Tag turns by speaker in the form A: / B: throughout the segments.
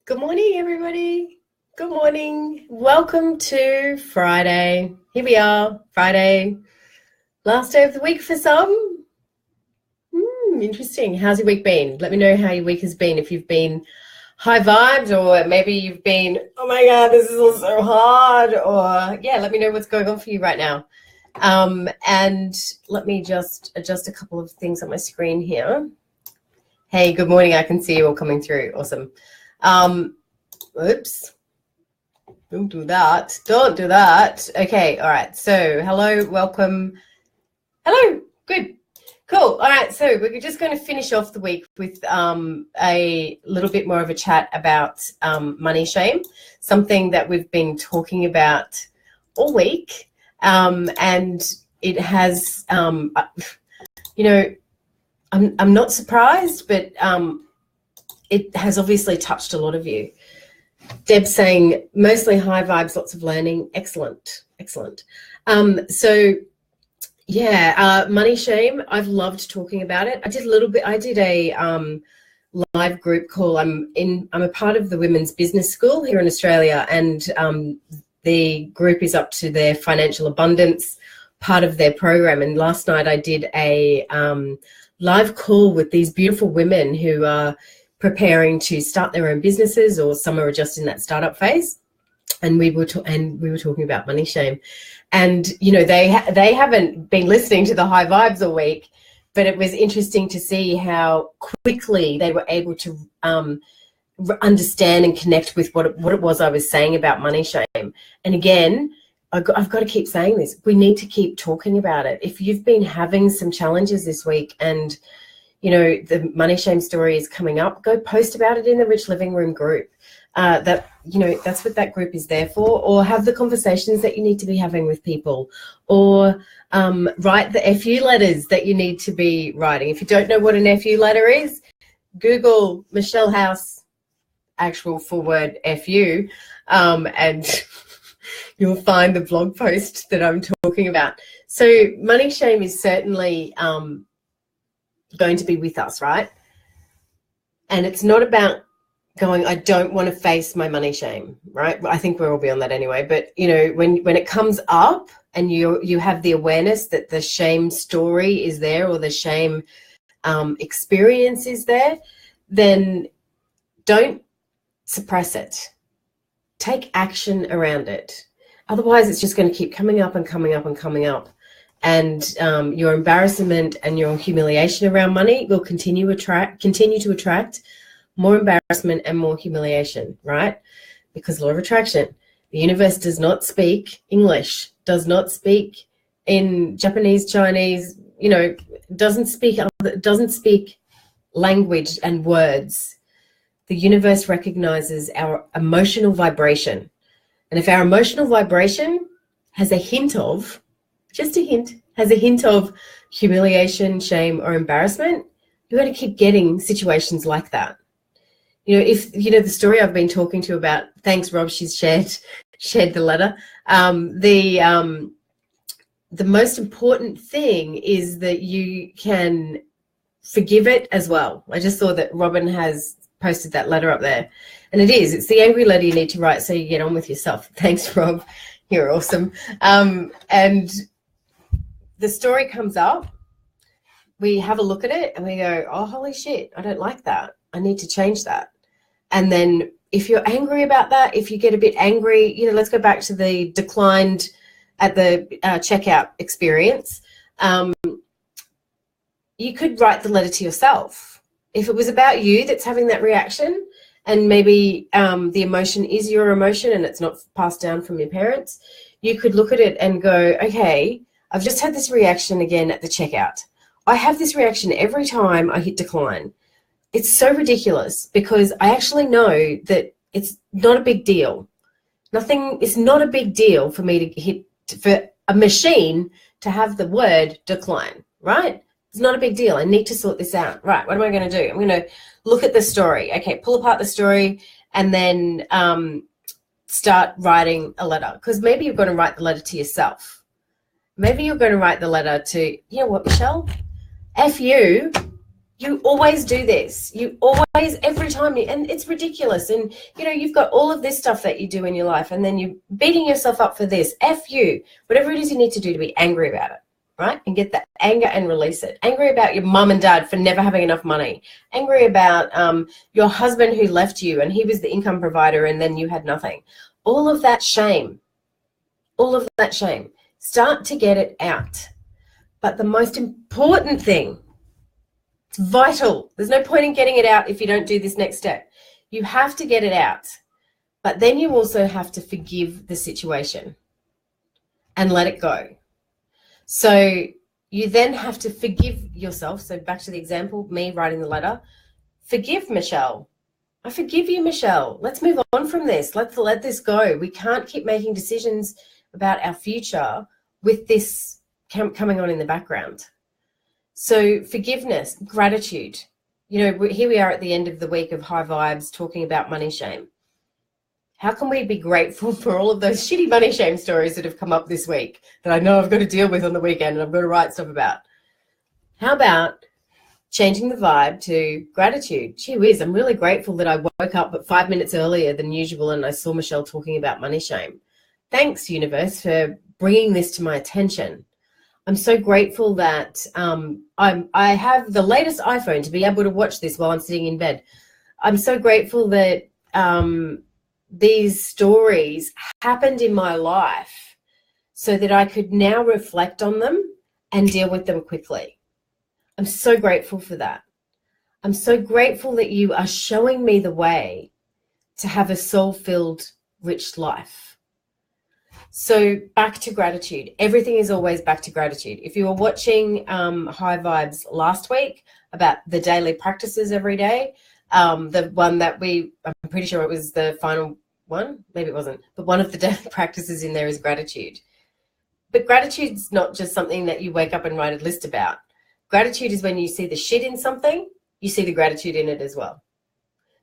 A: Good morning, everybody. Good morning. Welcome to Friday. Here we are, Friday. Last day of the week for some. Interesting. How's your week been? Let me know how your week has been. If you've been high vibes, or maybe you've been, oh my God, this is all so hard. Or yeah, let me know what's going on for you right now. And let me just adjust a couple of things on my screen here. Hey, good morning. I can see you all coming through. Awesome. Oops. Don't do that. Don't do that. Okay. All right. So hello, welcome. Hello. Good. Cool. All right. So we're just going to finish off the week with a little bit more of a chat about money shame, something that we've been talking about all week. And it has, I'm not surprised, but it has obviously touched a lot of you. Deb saying mostly high vibes, lots of learning. Excellent. So yeah, money shame. I've loved talking about it. I did a live group call. I'm a part of the Women's Business School here in Australia, and the group is up to their financial abundance part of their program. And last night I did a live call with these beautiful women who are preparing to start their own businesses, or some are just in that startup phase. And we were talking about money shame, and they haven't been listening to the high vibes all week, but it was interesting to see how quickly they were able to understand and connect with what it was I was saying about money shame. And again, I've got to keep saying this. We need to keep talking about it. If you've been having some challenges this week and the money shame story is coming up, go post about it in the Rich Living Room group. That's what that group is there for. Or have the conversations that you need to be having with people, or write the FU letters that you need to be writing. If you don't know what an FU letter is, Google Michelle House actual full word FU, and you'll find the blog post that I'm talking about. So money shame is certainly going to be with us, right? And it's not about going, I don't want to face my money shame, right? I think we're all beyond that anyway. But when it comes up and you have the awareness that the shame story is there, or the shame experience is there, then don't suppress it. Take action around it. Otherwise, it's just going to keep coming up and coming up and coming up. And your embarrassment and your humiliation around money will continue to attract more embarrassment and more humiliation, right? Because law of attraction, the universe does not speak English, does not speak in Japanese, Chinese, doesn't speak language and words. The universe recognizes our emotional vibration. And if our emotional vibration has a hint of, just a hint, has a hint of humiliation, shame, or embarrassment, you're going to keep getting situations like that. If the story I've been talking to about, thanks Rob, she's shared the letter. The most important thing is that you can forgive it as well. I just saw that Robin has posted that letter up there, and it's the angry letter you need to write so you get on with yourself. Thanks Rob, you're awesome. And the story comes up, we have a look at it and we go, oh, holy shit, I don't like that. I need to change that. And then if you're angry about that, if you get a bit angry, let's go back to the declined at the checkout experience. You could write the letter to yourself. If it was about you that's having that reaction, and maybe the emotion is your emotion and it's not passed down from your parents, you could look at it and go, okay, I've just had this reaction again at the checkout. I have this reaction every time I hit decline. It's so ridiculous because I actually know that it's not a big deal. It's not a big deal for me to hit, for a machine to have the word decline, right? It's not a big deal. I need to sort this out. Right, what am I going to do? I'm going to look at the story. Okay, pull apart the story and then start writing a letter, because maybe you're going to write the letter to yourself. Maybe you're going to write the letter to, you know what, Michelle? F you You always do this. You always, every time, and it's ridiculous. And, you know, you've got all of this stuff that you do in your life, and then you're beating yourself up for this. F you. Whatever it is you need to do to be angry about it, right? And get that anger and release it. Angry about your mum and dad for never having enough money. Angry about your husband who left you and he was the income provider and then you had nothing. All of that shame. All of that shame. Start to get it out. But the most important thing, it's vital. There's no point in getting it out if you don't do this next step. You have to get it out. But then you also have to forgive the situation and let it go. So you then have to forgive yourself. So back to the example, me writing the letter. Forgive Michelle. I forgive you, Michelle. Let's move on from this. Let's let this go. We can't keep making decisions about our future with this coming on in the background. So forgiveness, gratitude. You know, here we are at the end of the week of High Vibes talking about money shame. How can we be grateful for all of those shitty money shame stories that have come up this week that I know I've got to deal with on the weekend and I've got to write stuff about? How about changing the vibe to gratitude? Gee whiz, I'm really grateful that I woke up but 5 minutes earlier than usual and I saw Michelle talking about money shame. Thanks, universe, for bringing this to my attention. I'm so grateful that I have the latest iPhone to be able to watch this while I'm sitting in bed. I'm so grateful that these stories happened in my life so that I could now reflect on them and deal with them quickly. I'm so grateful for that. I'm so grateful that you are showing me the way to have a soul-filled, rich life. So back to gratitude. Everything is always back to gratitude. If you were watching High Vibes last week about the daily practices every day, the one that I'm pretty sure it was the final one, maybe it wasn't, but one of the daily practices in there is gratitude. But gratitude's not just something that you wake up and write a list about. Gratitude is when you see the shit in something, you see the gratitude in it as well.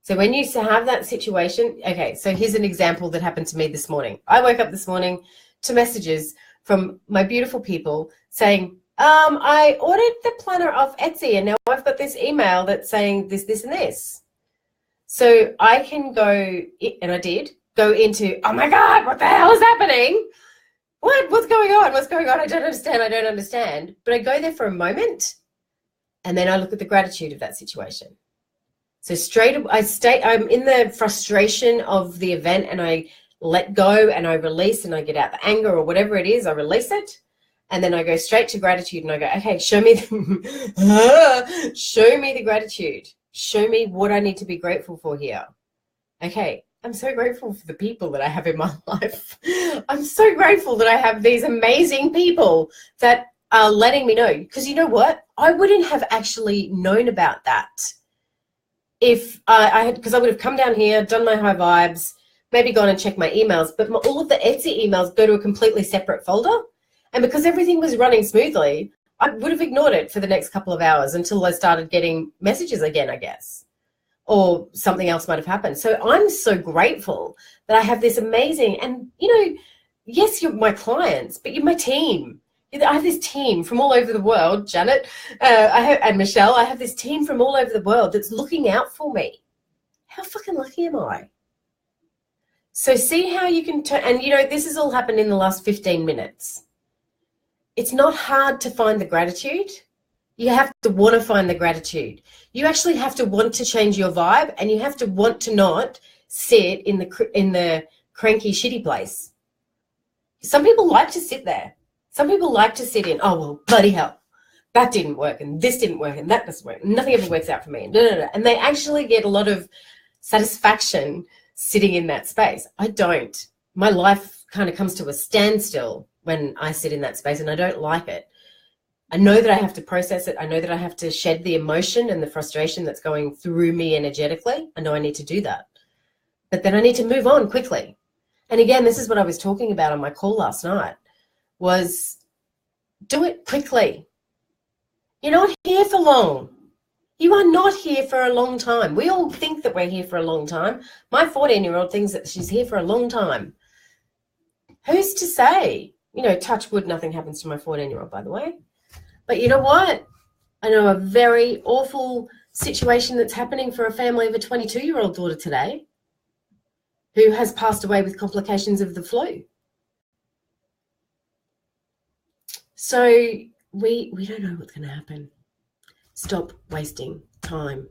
A: So when you have that situation, okay, so here's an example that happened to me this morning. I woke up this morning to messages from my beautiful people saying, I ordered the planner off Etsy and now I've got this email that's saying this, this, and this. So I can go, and I did, go into, oh my God, what the hell is happening? What's going on? What's going on? I don't understand. But I go there for a moment and then I look at the gratitude of that situation. So I'm in the frustration of the event and I let go and I release and I get out the anger or whatever it is, I release it. And then I go straight to gratitude and I go, okay, show me the gratitude. Show me what I need to be grateful for here. Okay, I'm so grateful for the people that I have in my life. I'm so grateful that I have these amazing people that are letting me know. Because you know what? I wouldn't have actually known about that if because I would have come down here, done my High Vibes, maybe gone and checked my emails, but all of the Etsy emails go to a completely separate folder. And because everything was running smoothly, I would have ignored it for the next couple of hours until I started getting messages again, I guess, or something else might have happened. So I'm so grateful that I have this amazing, and yes, you're my clients, but you're my team. I have this team from all over the world, Janet and Michelle. I have this team from all over the world that's looking out for me. How fucking lucky am I? So see how you can turn, and this has all happened in the last 15 minutes. It's not hard to find the gratitude. You have to want to find the gratitude. You actually have to want to change your vibe, and you have to want to not sit in the cranky, shitty place. Some people like to sit there. Some people like to sit in, oh, well, bloody hell, that didn't work, and this didn't work, and that doesn't work. Nothing ever works out for me. And they actually get a lot of satisfaction sitting in that space. I don't. My life kind of comes to a standstill when I sit in that space, and I don't like it. I know that I have to process it. I know that I have to shed the emotion and the frustration that's going through me energetically. I know I need to do that. But then I need to move on quickly. And again, this is what I was talking about on my call last night, was do it quickly. You're not here for long. You are not here for a long time. We all think that we're here for a long time. My 14-year-old thinks that she's here for a long time. Who's to say? Touch wood, nothing happens to my 14-year-old, by the way. But you know what? I know a very awful situation that's happening for a family of a 22-year-old daughter today who has passed away with complications of the flu. So we don't know what's going to happen. Stop wasting time.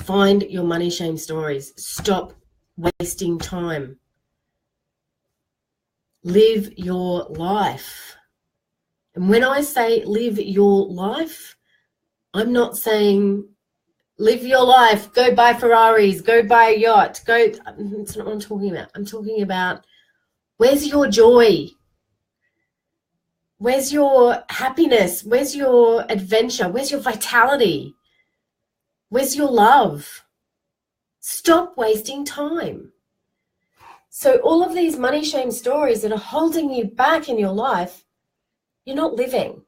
A: Find your money shame stories. Stop wasting time. Live your life. And when I say live your life, I'm not saying live your life, go buy Ferraris, go buy a yacht, go. That's not what I'm talking about. I'm talking about where's your joy? Where's your happiness? Where's your adventure? Where's your vitality? Where's your love? Stop wasting time. So all of these money shame stories that are holding you back in your life, you're not living.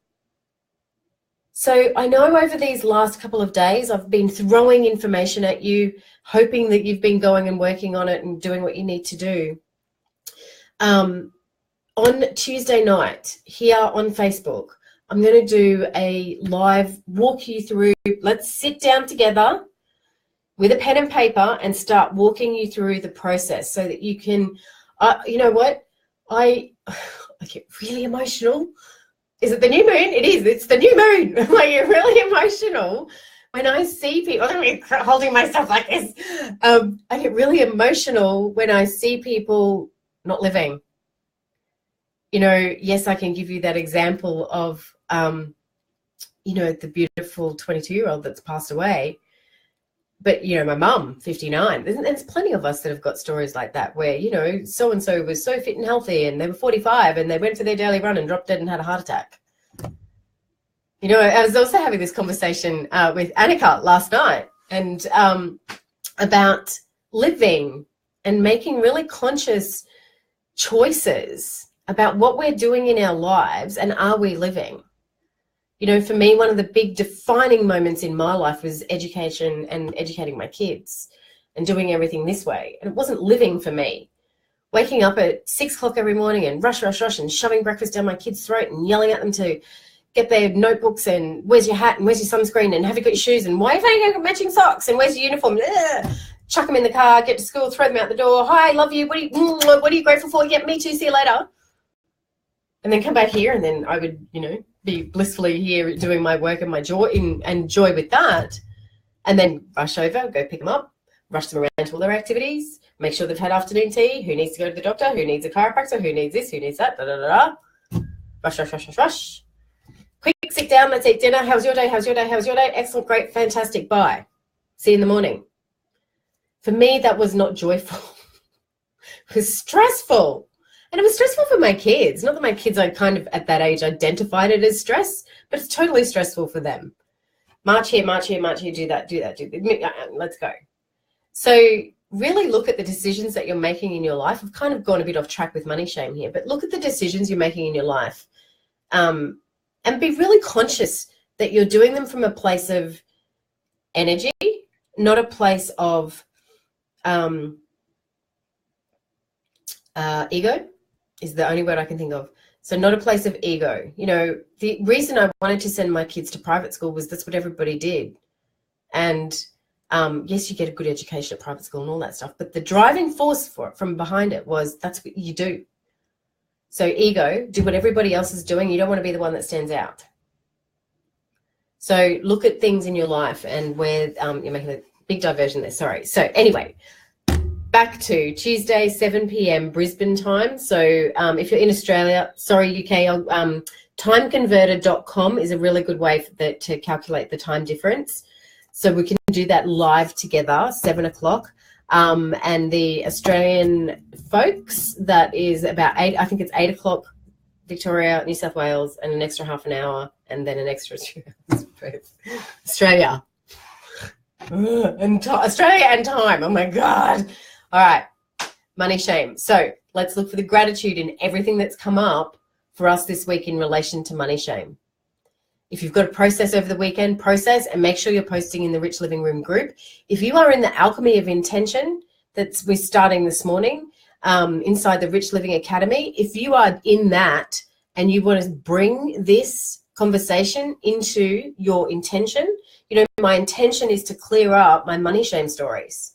A: So I know over these last couple of days, I've been throwing information at you, hoping that you've been going and working on it and doing what you need to do. On Tuesday night here on Facebook, I'm going to do a live walk you through. Let's sit down together with a pen and paper and start walking you through the process so that you can, you know what? I get really emotional. Is it the new moon? It is. It's the new moon. I get really emotional when I see people. I'm holding myself like this. I get really emotional when I see people not living. You know, yes, I can give you that example of, you know, the beautiful 22-year-old that's passed away. But, you know, my mum, 59, there's plenty of us that have got stories like that where, you know, so-and-so was so fit and healthy and they were 45 and they went for their daily run and dropped dead and had a heart attack. You know, I was also having this conversation with Annika last night and about living and making really conscious choices about what we're doing in our lives and are we living? You know, for me, one of the big defining moments in my life was education and educating my kids and doing everything this way. And it wasn't living for me. Waking up at 6 o'clock every morning and rush and shoving breakfast down my kids' throat and yelling at them to get their notebooks and where's your hat and where's your sunscreen and have you got your shoes and why have you got matching socks and where's your uniform? Ugh. Chuck them in the car, get to school, throw them out the door. Hi, love you. What are you grateful for? Yeah, me too. See you later. And then come back here and then I would, you know, be blissfully here doing my work and my joy and joy with that, and then rush over, go pick them up, rush them around to all their activities, make sure they've had afternoon tea, who needs to go to the doctor, who needs a chiropractor, who needs this, who needs that, rush. Quick, sit down, let's eat dinner. How's your day? Excellent, great, fantastic, bye. See you in the morning. For me, that was not joyful. It was stressful. And it was stressful for my kids. Not that my kids, I kind of at that age identified it as stress, but it's totally stressful for them. March here, do that. Let's go. So really look at the decisions that you're making in your life. I've kind of gone a bit off track with money shame here, but look at the decisions you're making in your life and be really conscious that you're doing them from a place of energy, not a place of ego. Is the only word I can think of. So not a place of ego. You know, the reason I wanted to send my kids to private school was that's what everybody did. And yes, you get a good education at private school and all that stuff, but the driving force for it from behind it was that's what you do. So ego, do what everybody else is doing. You don't want to be the one that stands out. So look at things in your life and where you're making a big diversion there. Sorry. So anyway, back to Tuesday, 7 p.m. Brisbane time. So if you're in Australia, sorry, UK, timeconverter.com is a really good way to calculate the time difference. So we can do that live together, 7 o'clock. And the Australian folks, that is about 8, I think it's 8 o'clock, Victoria, New South Wales, and an extra half an hour, and then an extra 2 hours. Australia. Australia and time. Oh, my God. All right, money shame. So let's look for the gratitude in everything that's come up for us this week in relation to money shame. If you've got a process over the weekend, process and make sure you're posting in the Rich Living Room group. If you are in the Alchemy of Intention, we're starting this morning inside the Rich Living Academy, if you are in that and you want to bring this conversation into your intention. You know, my intention is to clear up my money shame stories.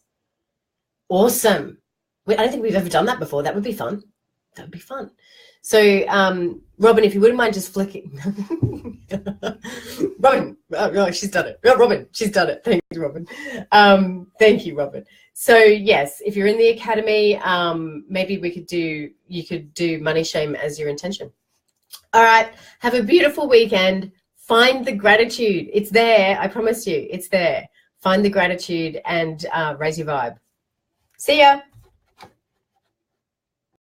A: Awesome. I don't think we've ever done that before. That would be fun. That would be fun. So, Robin, if you wouldn't mind just flicking. Robin, oh, she's done it. Oh, Robin, she's done it. Thank you, Robin. Thank you, Robin. So, yes, if you're in the academy, maybe you could do money shame as your intention. All right. Have a beautiful weekend. Find the gratitude. It's there. I promise you, it's there. Find the gratitude and raise your vibe. See ya.